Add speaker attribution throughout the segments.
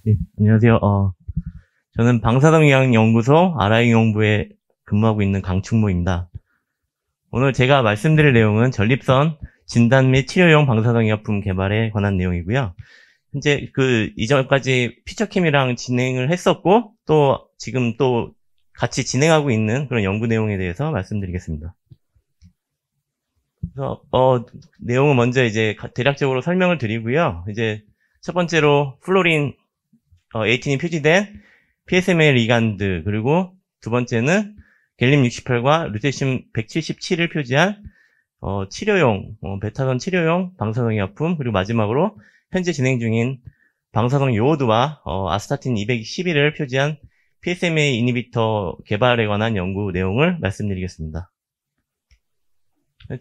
Speaker 1: 네, 안녕하세요. 저는 방사능의학연구소 RI연구부에 근무하고 있는 강충모입니다. 오늘 제가 말씀드릴 내용은 전립선 진단 및 치료용 방사능의약품 개발에 관한 내용이고요. 현재 이전까지 피처킴이랑 진행을 했었고, 또 지금 또 같이 진행하고 있는 그런 연구 내용에 대해서 말씀드리겠습니다. 그래서, 내용은 먼저 이제 대략적으로 설명을 드리고요. 이제 첫 번째로 플로린 18이 표시된 PSMA 리간드, 그리고 두 번째는 갤림 68과 루테슘 177을 표시한 치료용 베타선 치료용 방사능의약품, 그리고 마지막으로 현재 진행 중인 방사능 요오드와 아스타틴 211을 표시한 PSMA 이니비터 개발에 관한 연구 내용을 말씀드리겠습니다.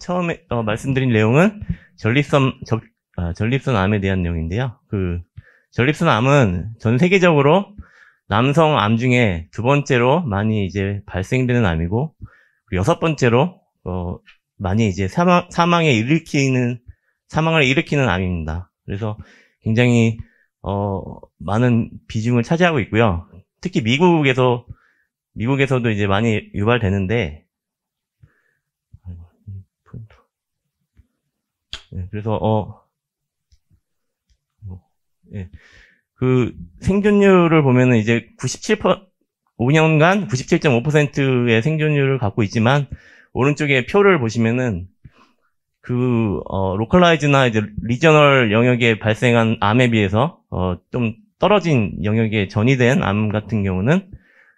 Speaker 1: 처음에 말씀드린 내용은 전립선 암에 대한 내용인데요. 전립선 암은 전 세계적으로 남성 암 중에 두 번째로 많이 이제 발생되는 암이고, 여섯 번째로 많이 이제 사망을 일으키는 암입니다. 그래서 굉장히 많은 비중을 차지하고 있고요. 특히 미국에서도 이제 많이 유발되는데, 그래서 생존율을 보면은 이제 5년간 97.5%의 생존율을 갖고 있지만, 오른쪽에 표를 보시면은 로컬라이즈나 이제 리저널 영역에 발생한 암에 비해서 좀 떨어진 영역에 전이된 암 같은 경우는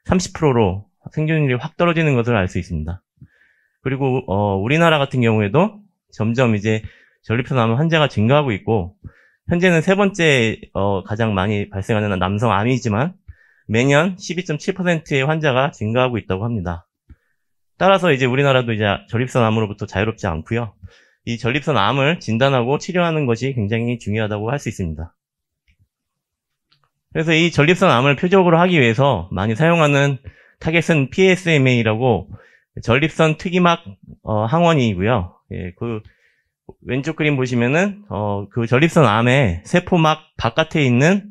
Speaker 1: 30%로 생존율이 확 떨어지는 것을 알 수 있습니다. 그리고 우리나라 같은 경우에도 점점 이제 전립선 암 환자가 증가하고 있고, 현재는 세 번째 가장 많이 발생하는 남성 암이지만 매년 12.7%의 환자가 증가하고 있다고 합니다. 따라서 이제 우리나라도 이제 전립선 암으로부터 자유롭지 않고요. 이 전립선 암을 진단하고 치료하는 것이 굉장히 중요하다고 할 수 있습니다. 그래서 이 전립선 암을 표적으로 하기 위해서 많이 사용하는 타겟은 PSMA라고 전립선 특이막 항원이고요. 예, 왼쪽 그림 보시면은 전립선 암의 세포막 바깥에 있는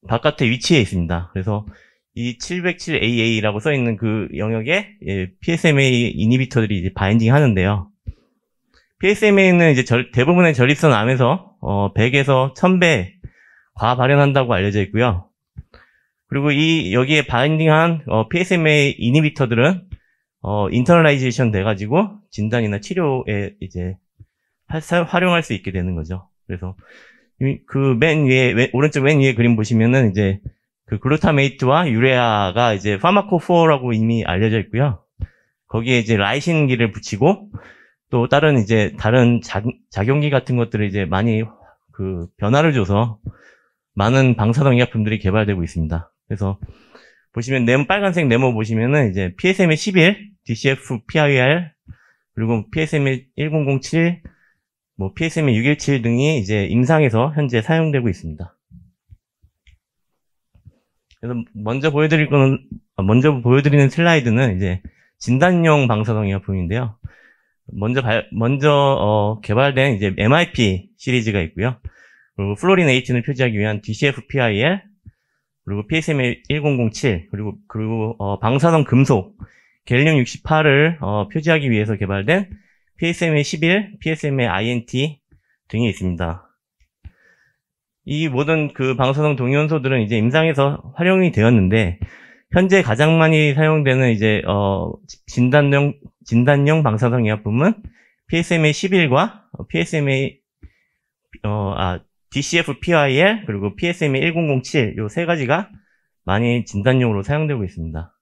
Speaker 1: 바깥에 위치해 있습니다. 그래서 이 707AA라고 써 있는 그 영역에 PSMA 이니비터들이 이제 바인딩 하는데요. PSMA는 이제 대부분의 전립선 암에서 100에서 1000배 과발현한다고 알려져 있고요. 그리고 여기에 바인딩한 PSMA 이니비터들은 인터널라이제이션 돼가지고 진단이나 치료에 이제 활용할 수 있게 되는 거죠. 그래서 오른쪽 맨 위에 그림 보시면은 이제 글루타메이트와 유레아가 이제 파마코포라고 이미 알려져 있고요. 거기에 이제 라이신기를 붙이고, 또 다른 작용기 같은 것들을 이제 많이 변화를 줘서 많은 방사능의약품들이 개발되고 있습니다. 그래서 보시면 빨간색 네모 보시면은 이제 PSMA 11, DCF PIR, 그리고 PSMA 1007, PSMA 617 등이 이제 임상에서 현재 사용되고 있습니다. 그래서 먼저 보여드리는 슬라이드는 이제 진단용 방사능의약품인데요. 먼저 개발된 이제 MIP 시리즈가 있고요. 그리고 플로린 18을 표시하기 위한 DCF PIR, 그리고 PSMA 1007, 그리고 방사능 금속 갤륨 68을 표시하기 위해서 개발된 PSMA 11, PSMA INT 등이 있습니다. 이 모든 방사능 동위원소들은 이제 임상에서 활용이 되었는데, 현재 가장 많이 사용되는 이제 진단용 방사능의약품은 PSMA 11과 DCF PIR, 그리고 PSMA 1007, 요 세 가지가 많이 진단용으로 사용되고 있습니다.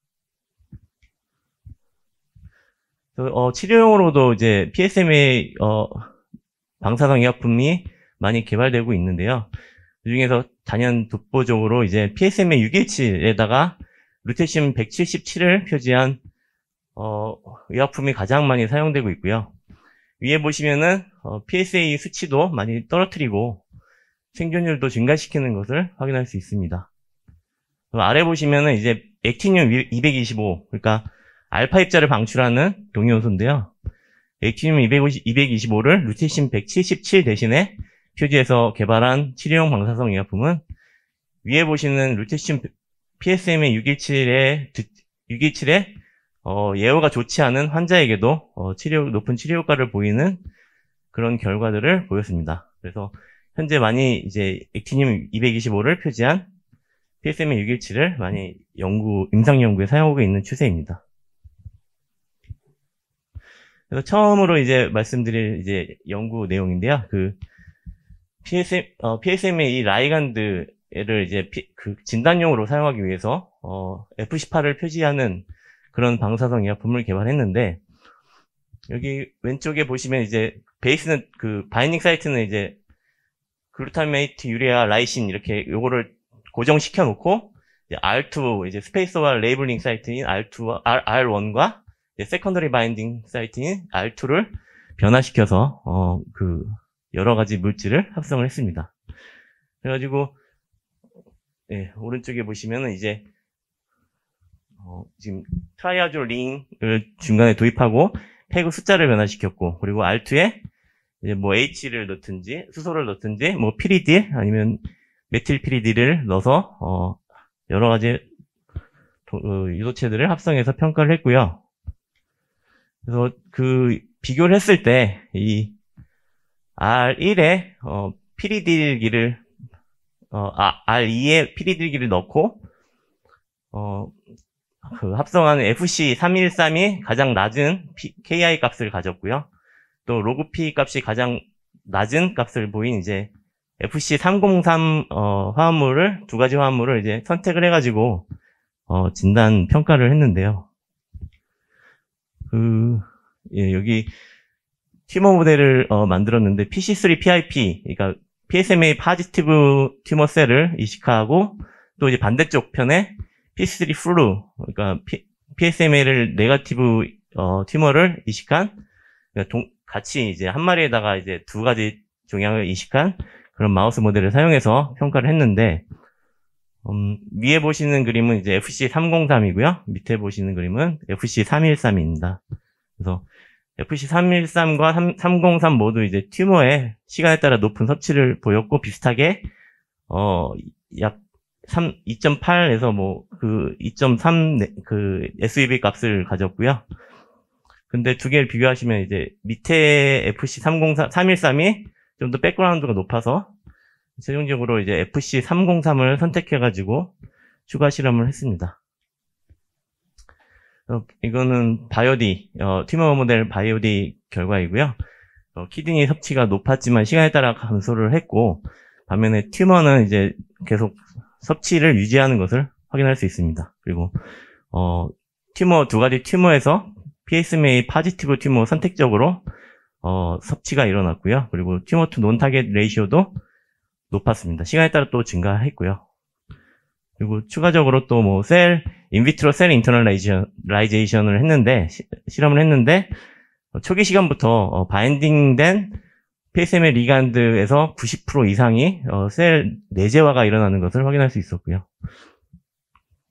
Speaker 1: 치료용으로도 이제 PSMA 방사능의약품이 많이 개발되고 있는데요. 그 중에서 단연 독보적으로 이제 PSMA 617에다가 루테슘 177을 표시한 의약품이 가장 많이 사용되고 있고요. 위에 보시면은 PSA 수치도 많이 떨어뜨리고 생존율도 증가시키는 것을 확인할 수 있습니다. 아래 보시면은 이제 액티늄 225, 그러니까 알파 입자를 방출하는 동위원소인데요. 액티늄 225를 루테슘 177 대신에 표지에서 개발한 치료용 방사성 의약품은 위에 보시는 루테시움 PSMA 617의 예후가 좋지 않은 환자에게도 높은 치료 효과를 보이는 그런 결과들을 보였습니다. 그래서 현재 많이 이제 액티늄 225를 표지한 PSMA 617을 많이 임상 연구에 사용하고 있는 추세입니다. 그래서 처음으로 이제 말씀드릴 이제 연구 내용인데요. 그 PSMA 이 라이간드를 이제 그 진단용으로 사용하기 위해서 F18을 표시하는 그런 방사성 의약품을 개발했는데, 여기 왼쪽에 보시면 이제 베이스는 그 바이닝 사이트는 이제 글루타메이트 유레아 라이신 이렇게 요거를 고정시켜 놓고, R2 이제 스페이스와 레이블링 사이트인 R1과 세컨더리 바인딩 사이트인 R2를 변화시켜서 그 여러 가지 물질을 합성을 했습니다. 그래가지고 오른쪽에 보시면은 이제 지금 트라이아졸 링을 중간에 도입하고 페그 숫자를 변화시켰고, 그리고 R2에 이제 뭐 H를 넣든지 수소를 넣든지 뭐 피리딜 아니면 메틸피리딜을 넣어서 여러 가지 유도체들을 합성해서 평가를 했고요. 그래서 그 비교를 했을 때 이 R1에 피리딜기를 R2에 피리딜기를 넣고 그 합성한 FC313이 가장 낮은 KI 값을 가졌고요. 또 로그 P 값이 가장 낮은 값을 보인 이제 FC303 화합물을 두 가지 화합물을 이제 선택을 해가지고 진단 평가를 했는데요. 여기 튜머 모델을 만들었는데 PC3PIP, 그러니까 PSMA 파지티브 튜머 셀을 이식하고, 또 이제 반대쪽 편에 PC3 플루, 그러니까 PSMA를 네거티브 튜머를 이식한, 그러니까 같이 이제 한 마리에다가 이제 두 가지 종양을 이식한 그런 마우스 모델을 사용해서 평가를 했는데, 위에 보시는 그림은 이제 FC303이고요. 밑에 보시는 그림은 FC313입니다. 그래서 FC313과 303 모두 이제 튜머의 시간에 따라 높은 섭취를 보였고, 비슷하게 약 2.8에서 뭐 그 2.3 그 SUV 값을 가졌고요. 근데 두 개를 비교하시면 이제 밑에 FC313이 좀 더 백그라운드가 높아서 최종적으로 이제 FC303을 선택해가지고 추가 실험을 했습니다. 이거는 바이오디, 튜머 모델 바이오디 결과이고요. 키드니 섭취가 높았지만 시간에 따라 감소를 했고, 반면에 튜머는 이제 계속 섭취를 유지하는 것을 확인할 수 있습니다. 그리고 두 가지 튜머에서 PSMA 파지티브 튜머 선택적으로 섭취가 일어났고요. 그리고 튜머 투 논 타겟 레이시오도 높았습니다. 시간에 따라 또 증가했고요. 그리고 추가적으로 또 뭐 인비트로 셀 인터널라이제이션을 했는데, 실험을 했는데, 초기 시간부터 바인딩된 PSMA 리간드에서 90% 이상이 셀 내재화가 일어나는 것을 확인할 수 있었고요.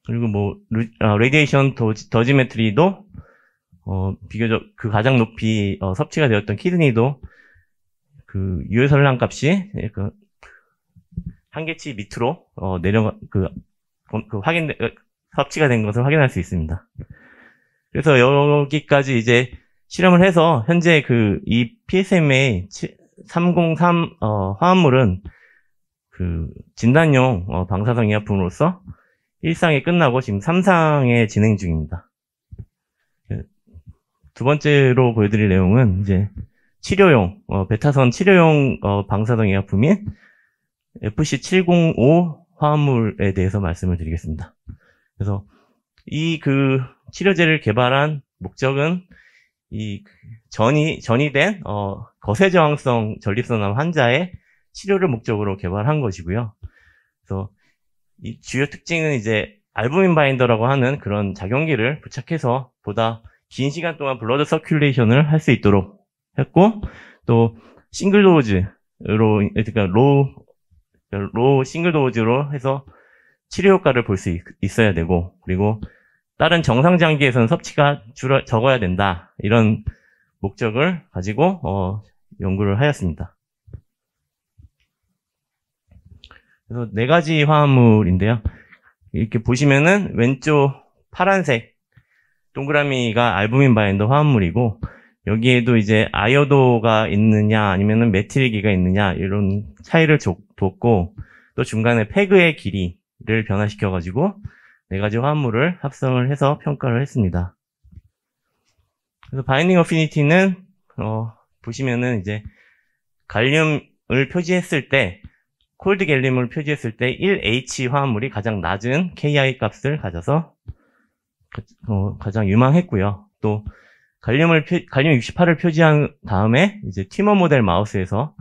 Speaker 1: 그리고 뭐 레디에이션 더지메트리도 비교적 그 가장 높이 섭취가 되었던 키드니도 그 유효설랑 값이 한계치 밑으로 섭취가 된 것을 확인할 수 있습니다. 그래서 여기까지 이제 실험을 해서 현재 이 PSMA 303 화합물은 그 진단용 방사성 의약품으로서 1상이 끝나고 지금 3상에 진행 중입니다. 두 번째로 보여드릴 내용은 이제 치료용 베타선 치료용 방사성 의약품인 FC705 화합물에 대해서 말씀을 드리겠습니다. 그래서 이 치료제를 개발한 목적은 이 전이된 거세 저항성 전립선암 환자의 치료를 목적으로 개발한 것이고요. 그래서 이 주요 특징은 이제 알부민 바인더라고 하는 그런 작용기를 부착해서 보다 긴 시간 동안 블러드 서큘레이션을 할 수 있도록 했고, 또 싱글 도즈로, 그러니까 로우 싱글 도즈로 해서 치료 효과를 볼 수 있어야 되고, 그리고 다른 정상 장기에서는 섭취가 적어야 된다, 이런 목적을 가지고 연구를 하였습니다. 그래서 네 가지 화합물인데요. 이렇게 보시면은 왼쪽 파란색 동그라미가 알부민 바인더 화합물이고, 여기에도 이제 아요도가 있느냐 아니면은 메틸기가 있느냐 이런 차이를 뒀고, 또 중간에 페그의 길이를 변화시켜가지고 네 가지 화합물을 합성을 해서 평가를 했습니다. 그래서 바인딩 어피니티는 보시면은 이제 갈륨을 표지했을 때, 콜드 갈륨을 표지했을 때 1H 화합물이 가장 낮은 KI 값을 가져서 가장 유망했고요. 또 갈륨 68을 표지한 다음에 이제 튜머 모델 마우스에서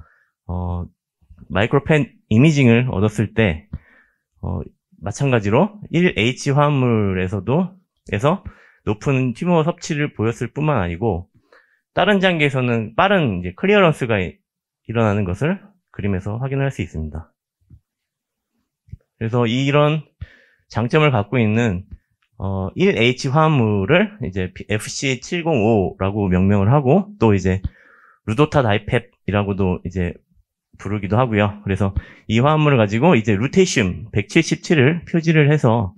Speaker 1: 마이크로펜 이미징을 얻었을 때 마찬가지로 1H 화합물에서 높은 튜머 섭취를 보였을 뿐만 아니고, 다른 장기에서는 빠른 이제 클리어런스가 일어나는 것을 그림에서 확인할 수 있습니다. 그래서 이런 장점을 갖고 있는 1H 화합물을 이제 FC705라고 명명을 하고, 또 이제 루도타 다이펩이라고도 이제 부르기도 하고요. 그래서 이 화합물을 가지고 이제 루테슘 177을 표지를 해서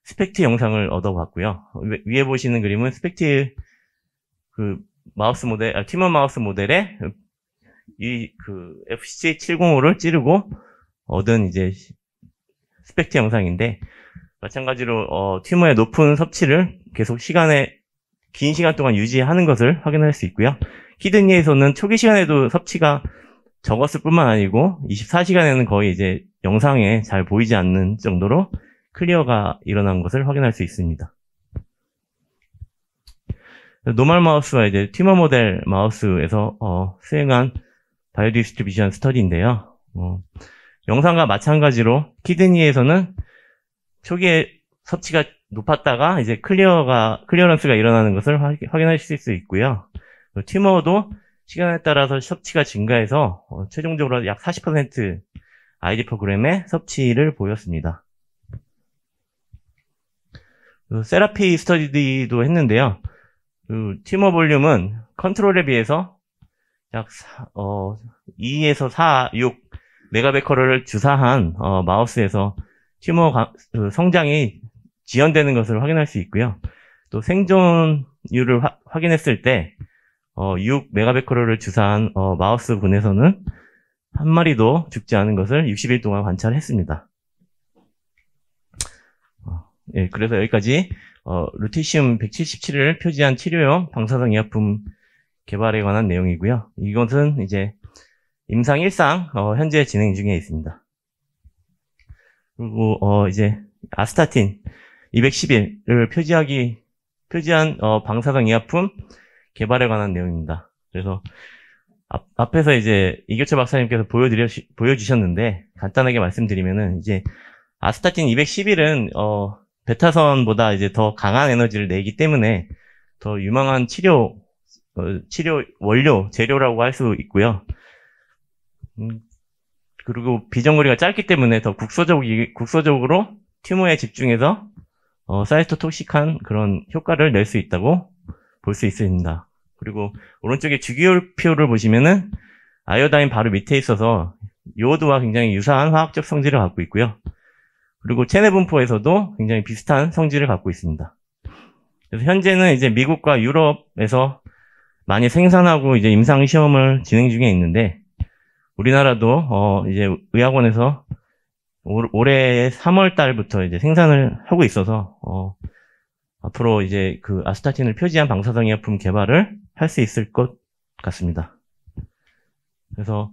Speaker 1: 스펙트 영상을 얻어봤고요. 위에 보시는 그림은 스펙트 그 마우스 모델, 튜머 마우스 모델에 이 그 FC705를 찌르고 얻은 이제 스펙트 영상인데, 마찬가지로 튜머의 높은 섭취를 계속 긴 시간 동안 유지하는 것을 확인할 수 있고요. 키드니에서는 초기 시간에도 섭취가 적었을 뿐만 아니고 24시간에는 거의 이제 영상에 잘 보이지 않는 정도로 클리어가 일어난 것을 확인할 수 있습니다. 노멀 마우스와 이제 튜머 모델 마우스에서 수행한 바이오디스트리뷰션 스터디인데요. 영상과 마찬가지로 키드니에서는 초기에 섭취가 높았다가 이제 클리어런스가 일어나는 것을 확인하실 수 있고요. 튜머도 시간에 따라서 섭취가 증가해서 최종적으로 약 40% ID/g의 섭취를 보였습니다. 세라피 스터디도 했는데요. 튜머 볼륨은 컨트롤에 비해서 약 2에서 4, 6 메가베커럴을 주사한 마우스에서 튜머 성장이 지연되는 것을 확인할 수 있고요. 또 생존율을 확인했을 때 6 메가베커럴을 주사한 마우스 군에서는 한 마리도 죽지 않은 것을 60일 동안 관찰했습니다. 예, 그래서 여기까지 루테슘 177을 표지한 치료용 방사성 의약품 개발에 관한 내용이고요. 이것은 이제 임상 1상 현재 진행 중에 있습니다. 그리고 이제 아스타틴 211을 표지한 방사성 의약품 개발에 관한 내용입니다. 그래서 앞에서 이제 이교철 박사님께서 보여주셨는데, 간단하게 말씀드리면은 이제 아스타틴 211은 베타선보다 이제 더 강한 에너지를 내기 때문에 더 유망한 치료 원료 재료라고 할 수 있고요. 그리고 비전거리가 짧기 때문에 더 국소적으로 튜머에 집중해서 사이토톡식한 그런 효과를 낼 수 있다고 볼 수 있습니다. 그리고 오른쪽에 주기율표를 보시면은 아이오다인 바로 밑에 있어서 요오드와 굉장히 유사한 화학적 성질을 갖고 있고요. 그리고 체내 분포에서도 굉장히 비슷한 성질을 갖고 있습니다. 그래서 현재는 이제 미국과 유럽에서 많이 생산하고 이제 임상 시험을 진행 중에 있는데, 우리나라도 이제 의학원에서 올해 3월 달부터 이제 생산을 하고 있어서 앞으로 이제 그 아스타틴을 표지한 방사성 의약품 개발을 할 수 있을 것 같습니다. 그래서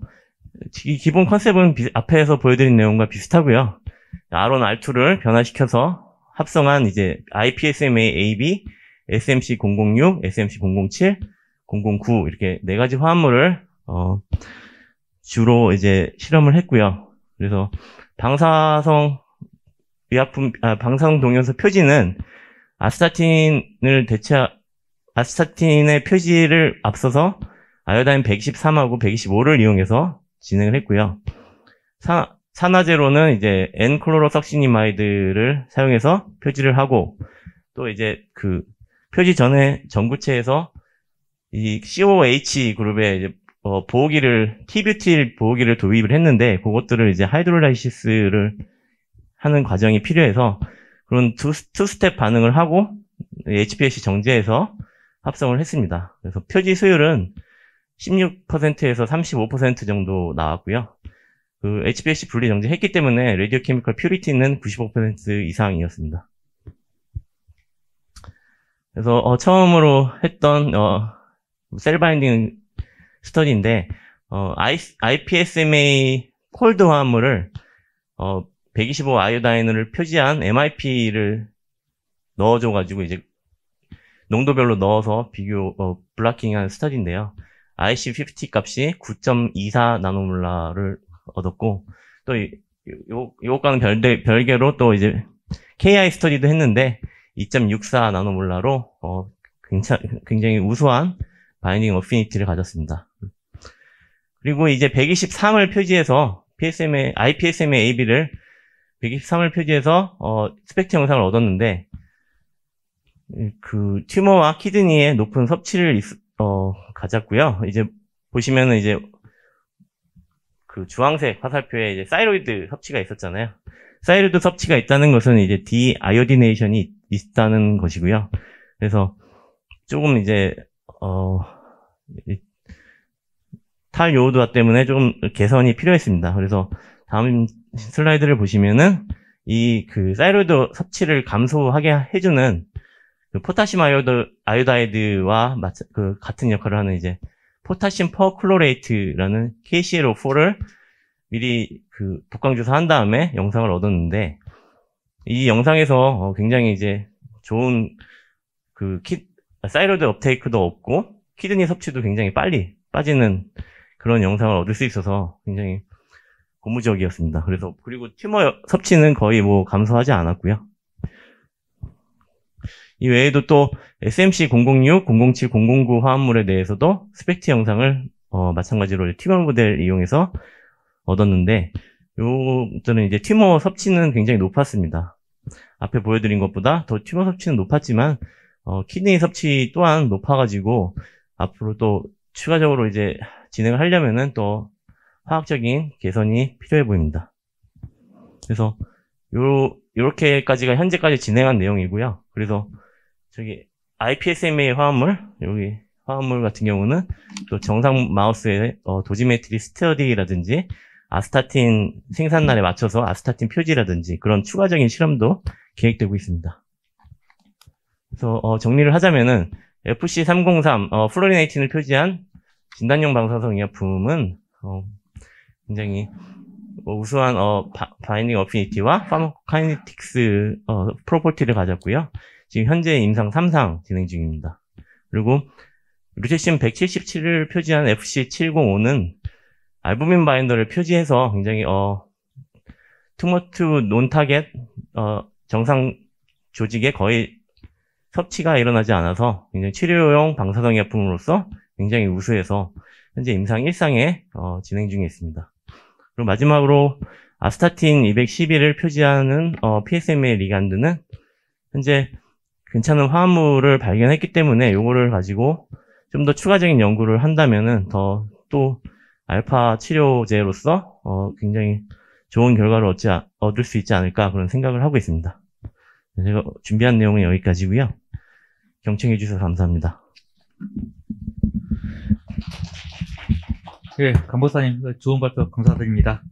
Speaker 1: 기본 컨셉은 앞에서 보여드린 내용과 비슷하고요. R1, R2를 변화시켜서 합성한 이제 IPSMA-AB, SMC006, SMC007, 009 이렇게 네 가지 화합물을 주로 이제 실험을 했고요. 그래서 방사성 동연서 표지는 아스타틴의 표지를 앞서서 아이오다인 123하고 125를 이용해서 진행을 했고요. 산화제로는 이제 N클로로석시니마이드를 사용해서 표지를 하고, 또 이제 그 표지 전에 전구체에서 이 COH 그룹의 이제 T뷰틸 보호기를 도입을 했는데, 그것들을 이제 하이드롤라이시스를 하는 과정이 필요해서, 그런 투스텝 반응을 하고, HPLC 정제해서 합성을 했습니다. 그래서 표지 수율은 16%에서 35% 정도 나왔고요. 그 HPLC 분리 정제했기 때문에 레디오 케미컬 퓨리티는 95% 이상이었습니다. 그래서 처음으로 했던 셀 바인딩 스터디인데 IPSMA 콜드 화합물을 125 아이오다인을 표지한 MIP를 넣어줘가지고 이제 농도별로 넣어서 블락킹한 스터디인데요. IC50 값이 9.24 나노몰라를 얻었고, 또 이것과는 별개로 또 이제 KI 스터디도 했는데 2.64 나노몰라로 굉장히 우수한 바인딩 어피니티를 가졌습니다. 그리고 이제 123을 표지해서 IPSMA AB를 123을 표지해서 스펙트 영상을 얻었는데, 그 튜머와 키드니의 높은 섭취를 가졌고요. 이제 보시면은 이제 그 주황색 화살표에 이제 사이로이드 섭취가 있었잖아요. 사이로이드 섭취가 있다는 것은 이제 디아이오디네이션이 있다는 것이고요. 그래서 조금 이제 탈요오드화 때문에 조금 개선이 필요했습니다. 그래서 다음 슬라이드를 보시면은 이 그 사이로이드 섭취를 감소하게 해주는 그 포타슘 아이오다이드와 같은 역할을 하는 이제 포타슘 퍼클로레이트라는 KClO4를 미리 그 복강 주사한 다음에 영상을 얻었는데, 이 영상에서 굉장히 이제 좋은 그 사이로이드 업테이크도 없고 키드니 섭취도 굉장히 빨리 빠지는 그런 영상을 얻을 수 있어서 굉장히 고무적이었습니다. 그리고 튜머 섭취는 거의 뭐 감소하지 않았고요. 이 외에도 또 SMC006, 007, 009 화합물에 대해서도 스펙트 영상을 마찬가지로 튜머 모델 이용해서 얻었는데, 요것들은 이제 튜머 섭취는 굉장히 높았습니다. 앞에 보여드린 것보다 더 튜머 섭취는 높았지만 키드니 섭취 또한 높아가지고 앞으로 또 추가적으로 이제 진행을 하려면은 또 화학적인 개선이 필요해 보입니다. 그래서 요렇게까지가 현재까지 진행한 내용이고요. 그래서 저기 IPSMA 화합물, 여기 화합물 같은 경우는 또 정상 마우스의 도지메트리 스터디라든지 아스타틴 생산날에 맞춰서 아스타틴 표지라든지 그런 추가적인 실험도 계획되고 있습니다. 그래서 정리를 하자면은 FC303 플로리네이틴을 표지한 진단용 방사성 의약품은 굉장히 우수한 바인딩 어피니티와 파마코카이네틱스 프로퍼티를 가졌고요. 지금 현재 임상 3상 진행 중입니다. 그리고 루테슘 177을 표지한 FC705는 알부민 바인더를 표지해서 굉장히 투머 투 논 타겟 정상 조직에 거의 섭취가 일어나지 않아서 굉장히 치료용 방사성 약품으로서 굉장히 우수해서 현재 임상 1상에 진행 중에 있습니다. 그리고 마지막으로 아스타틴 211을 표지하는 PSMA 리간드는 현재 괜찮은 화합물을 발견했기 때문에 요거를 가지고 좀 더 추가적인 연구를 한다면은 또 알파 치료제로서 굉장히 좋은 결과를 얻을 수 있지 않을까 그런 생각을 하고 있습니다. 제가 준비한 내용은 여기까지고요. 경청해 주셔서 감사합니다.
Speaker 2: 네, 강 박사님 좋은 발표 감사드립니다.